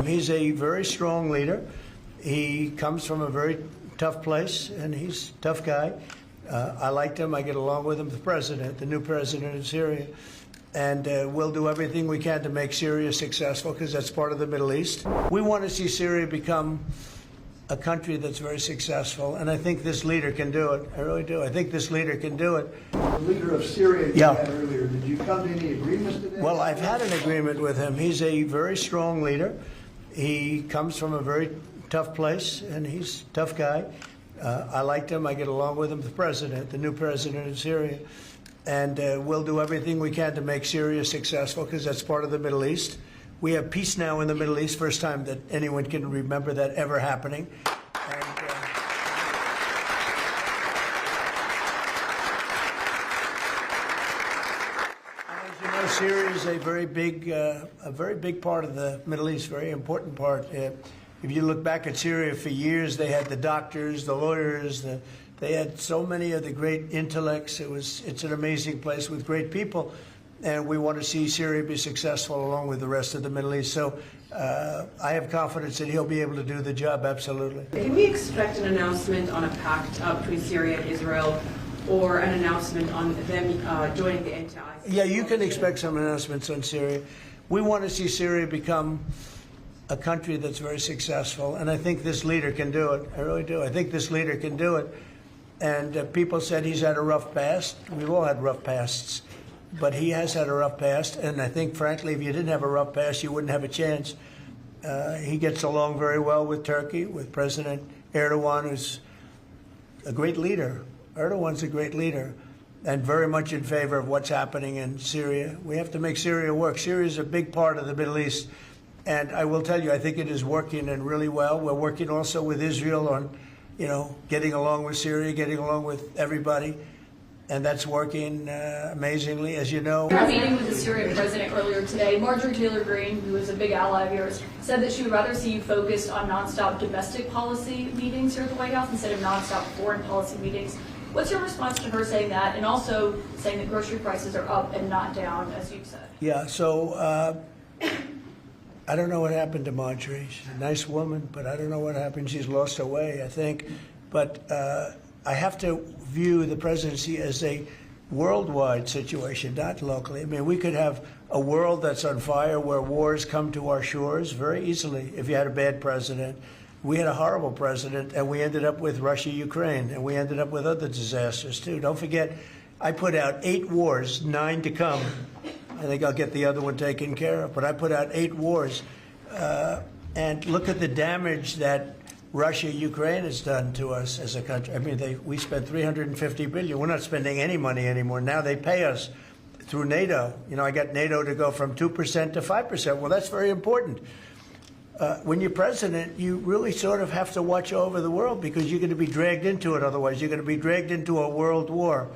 He's a very strong leader. He comes from a very tough place, and he's a tough guy. I liked him. I get along with him. The new president of Syria. And we'll do everything we can to make Syria successful, because that's part of the Middle East. We want to see Syria become a country that's very successful, and I think this leader can do it. I really do. I think this leader can do it. The leader of Syria you had earlier, did you come to any agreements today? Well, I've had an agreement with him. He's a very strong leader. He comes from a very tough place, and he's a tough guy. I liked him. I get along with him. The new president of Syria. And we'll do everything we can to make Syria successful, because that's part of the Middle East. We have peace now in the Middle East, first time that anyone can remember that ever happening. And, as you know, Syria is a very big part of the Middle East, very important part. If you look back at Syria, for years they had the doctors, the lawyers, they had so many of the great intellects. It's an amazing place with great people. And we want to see Syria be successful along with the rest of the Middle East. So I have confidence that he'll be able to do the job, absolutely. Can we expect an announcement on a pact between Syria and Israel, or an announcement on them joining the end to ISIS? Yeah, you can expect some announcements on Syria. We want to see Syria become a country that's very successful, and I think this leader can do it. I really do. I think this leader can do it. And people said he's had a rough past. We've all had rough pasts. But he has had a rough past, and I think, frankly, if you didn't have a rough past, you wouldn't have a chance. He gets along very well with Turkey, with President Erdogan, who's a great leader. Erdogan's a great leader, and very much in favor of what's happening in Syria. We have to make Syria work. Syria is a big part of the Middle East, and I will tell you, I think it is working, and really well. We're working also with Israel on, getting along with Syria, getting along with everybody. And that's working amazingly, as you know. In a meeting with the Syrian president earlier today, Marjorie Taylor Greene, who is a big ally of yours, said that she would rather see you focused on nonstop domestic policy meetings here at the White House instead of nonstop foreign policy meetings. What's your response to her saying that, and also saying that grocery prices are up and not down, as you've said? Yeah, so I don't know what happened to Marjorie. She's a nice woman, but I don't know what happened. She's lost her way, I think. But I have to view the presidency as a worldwide situation, not locally. I mean, we could have a world that's on fire where wars come to our shores very easily if you had a bad president. We had a horrible president, and we ended up with Russia-Ukraine, and we ended up with other disasters, too. Don't forget, I put out 8 wars, 9 to come. I think I'll get the other one taken care of, but I put out 8 wars. And look at the damage that Russia-Ukraine has done to us as a country. I mean, we spent $350 billion. We're not spending any money anymore. Now they pay us through NATO. I got NATO to go from 2% to 5%. Well, that's very important. When you're president, you really sort of have to watch over the world, because you're going to be dragged into it otherwise. You're going to be dragged into a world war.